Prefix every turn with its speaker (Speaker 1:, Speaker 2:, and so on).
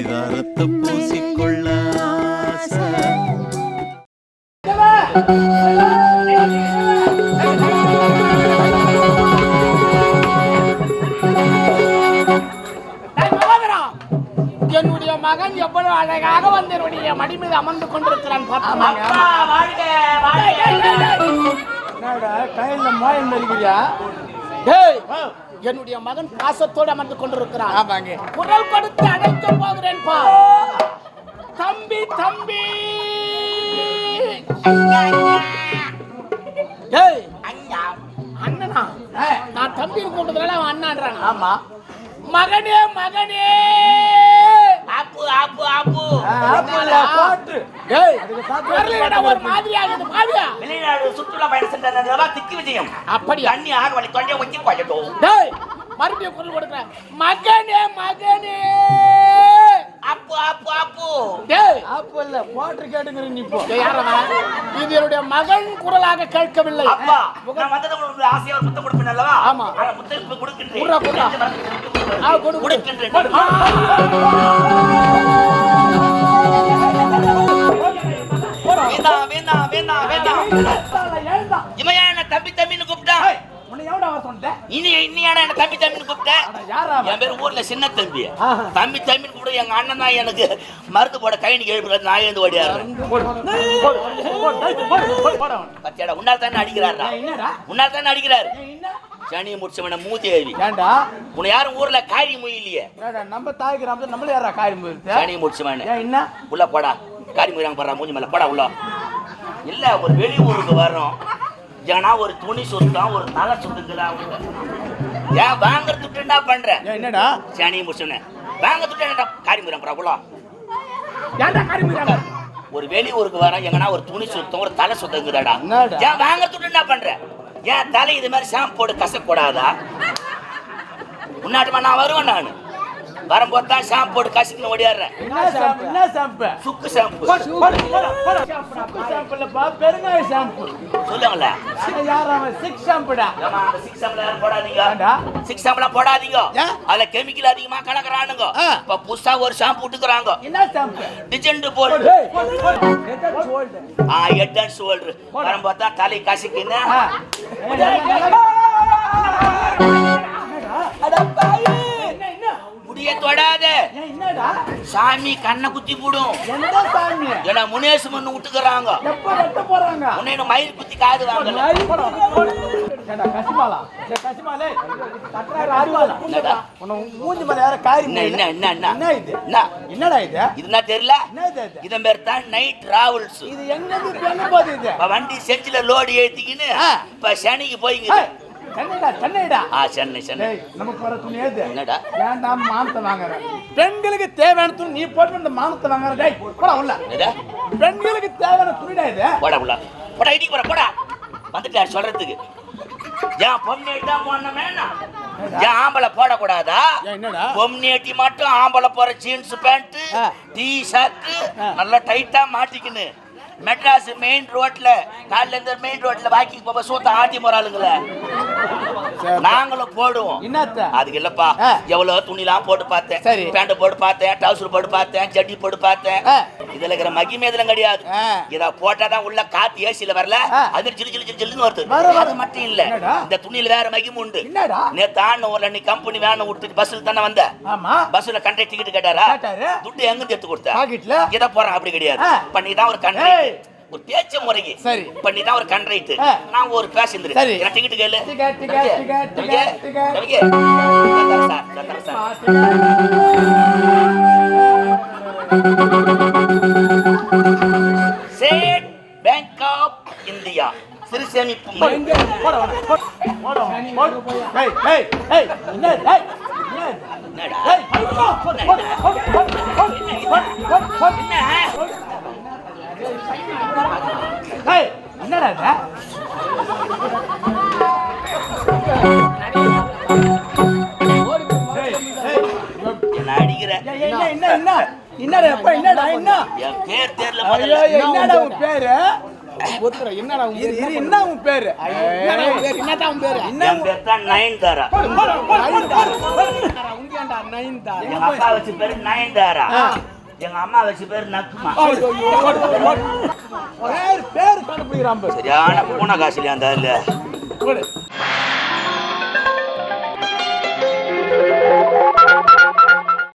Speaker 1: பரிதாரத்தை பூசிக்கொள்ள ஆசை.
Speaker 2: என்னுடைய மகன் எவ்வளவு அழகாக வந்து என்னுடைய மடி மீது அமர்ந்து கொண்டிருக்கிறான். என்னுடைய மகன் பாசத்தோடு அமர்ந்து கொண்டிருக்கிறான். குரல் கொடுத்து அழைக்க போகிறேன். தம்பி தம்பி அண்ணனா? நான் தம்பி கூப்பிட்டதுனால அவன் அண்ணான்றான். ஆமா. மகனே மகனே ஆப்பு ஆப்பு ஆப்பு ஒரு மாதிரி ஆகுது. பாவியா வெளிநாடு சுற்றுலா பயணம் சென்றா திக்கு விஜயம் அப்படி அண்ணி ஆக வழி தொண்டை வச்சு கொஞ்சம் மறுபடியும் குரல் கொடுக்குறேன். மகனே மகனே அப்பு அப்பு அப்பு அப்பு இல்ல போட்டு கேட்டுங்கிற நீ போ. இது என்னுடைய மகன் குரலாக கேட்கவில்லை. அப்பா நான் வந்தது உங்களுக்கு ஆசையா ஒரு முத்தம் கொடுப்பேன் அல்லவா? ஆமா. அந்த முத்தம் கொடுக்கின்றேன். கொடுக்கின்றேன். வேண்டாம் வேண்டாம் வேண்டாம் வேண்டாம். இமையா என்ன தம்பி தம்பின்னு கூப்பிட்டா? என்ன தம்பி தம்பின்னு கூப்பிட்டேன்? என் பேர் ஊர்ல சின்ன தம்பி. தம்பி தம்பின்னு கூட எங்க அண்ணன் தான் எனக்கு மருந்து போட கைனிக்கு எழுப்புறது. நான் எழுந்து ஓடியாரு. பத்தியாடா உன்னால தானே அடிக்கிறாரா? உன்னால தானே அடிக்கிறாரு. சனியை முடிச்சவன மூத்தி ஏவி உன்னை யாரும் ஊர்ல காரி முயிலையே. நம்ம தாய்க்கு நம்மள யாரா காரி முயல்? சனியை முடிச்சவன என்ன உள்ள போடா. காரி முயிறாங்க பாரு மூஞ்சி மேல போடா உள்ள. இல்ல ஒரு வெளி ஊருக்கு வரோம். ஏன்னா ஒரு துணி சுத்தம் ஒரு தலை சுத்துக்குதான். ஏன் வாங்கறதுக்கு என்ன பண்ற? என்னடா சனியை முடிச்சவன வாங்கறதுக்கு என்னடா காரி முயிறாங்க பாரு உள்ள. ஏன்டா காரி முயிறாங்க? ஒரு வெளி ஊருக்கு வரோம். எங்கன்னா ஒரு துணி சுத்தம் ஒரு தலை சுத்தங்குதாடா. ஏன் வாங்கறதுக்கு என்ன பண்ற? ஏன் தலை இது மாதிரி ஷாம்பு போட்டு கசக்கூடாதா? முன்னாட்டுமா நான் வருவேன். நான் வரும்போது தான் ஷாம்பு போட்டு கசக்குன்னு ஓடியாடுறேன். சுக்கு ஷாம்பு பெருங்காய ஷாம்பு சொல்லுங்கள. போடாதீங்க. அதுல கெமிக்கல் அதிகமா கலக்குறானுங்க. இப்ப புதுசா ஒரு ஷாம்பு விட்டுக்கிறாங்க. டிஜெண்ட் போல்டு ஹெட் அண்ட் ஷோல்டர் வரும்போது தான் தலை கசக்குன்னு. முடிய தொடாத சாமி கண்ணை குத்தி போடும். ஏன்னா முனேசுமன் விட்டுக்கிறாங்க. உன்னை மயில் குத்தி காது வாங்கல. தெரியல. இதன் பேர் தான் நைட் டிராவல்ஸ். வண்டி செஞ்சில லோடு ஏத்திக்கின்னு இப்ப சனிக்கு போய்ங்க. பெண்களுக்கு தேவையான துணி நீ போட்டு இந்த மானத்தை வாங்குற. பெண்களுக்கு தேவையான துணிடா இது. போடா போடா போடா இடி போடா போடா வந்துட்டார் சொல்றதுக்கு. ஏன் பொம்னேட்டா போனமே ஏன் ஆம்பளை போடக்கூடாதா? பொம்னேட்டி மட்டும் ஆம்பளை போற ஜீன்ஸ் பேண்ட் டி ஷர்ட் நல்லா டைட்டா மாட்டிக்கின்னு மெட்ராஸ் மெயின் ரோட்ல காலைல இருந்து மெயின் ரோட்ல வாக்கிங் போக சூத்த ஆட்டி போறாளுங்கள நாங்களும் போடுவோம். அதுக்கு இல்லப்பா எவ்வளவு துணிலாம் போட்டு பார்த்தேன். பேண்ட் போட்டு பார்த்தேன், டவுசர் போட்டு பார்த்தேன், ஜட்டி போட்டு பார்த்தேன். இதுல இருக்கிற மகிமை எதுவும் கிடையாது. இத போட்டாதான் உள்ள காத்து ஏசியில வரல. அது ஜிலு ஜிலு ஜிலுன்னு வருது. அது மட்டும் இல்ல, இந்த துணியில வேற மகிமை உண்டு. நேத்தான் ஒரு அன்னைக்கு கம்பெனி வேனை விட்டுட்டு பஸ்ல தானே வந்த. பஸ்ல கண்டக்டர் டிக்கெட் கேட்டாரா? துட்டு எங்க எடுத்து கொடுத்த? இதை போறேன் அப்படி கிடையாது. பண்ணிதான் ஒரு கண்டக்டர் ஒரு பேச்ச முறைக்கு சரி பண்ணிதான் ஒரு கண்ட்ரைட். நான் ஒரு பேசஞ்சர் எனக்கு டிக்கெட் கேளு. ஸ்டேட் பேங்க் ஆஃப் இந்தியா சிறு சேமிப்பு என்னடா அடிக்கிற என்னடா என்னடா என் பேர் தெரியல. என்னடா உன் பேரு?
Speaker 3: என்னடா உன் பேரு? என்ன உன் பேரு? என்னடா உன் பேரு?
Speaker 2: என் பேர் தான் நயன்தாரா.
Speaker 3: உங்கேண்டா நயன்தாரா?
Speaker 2: எங்க அப்பா வச்ச பேரு நயன்தாரா. எங்க அம்மா வச்ச பேரு நக்குமா.
Speaker 3: பேரு கண்டுபிடிக்கிறான்.
Speaker 2: சரியான பூனை காசுல அந்த இல்ல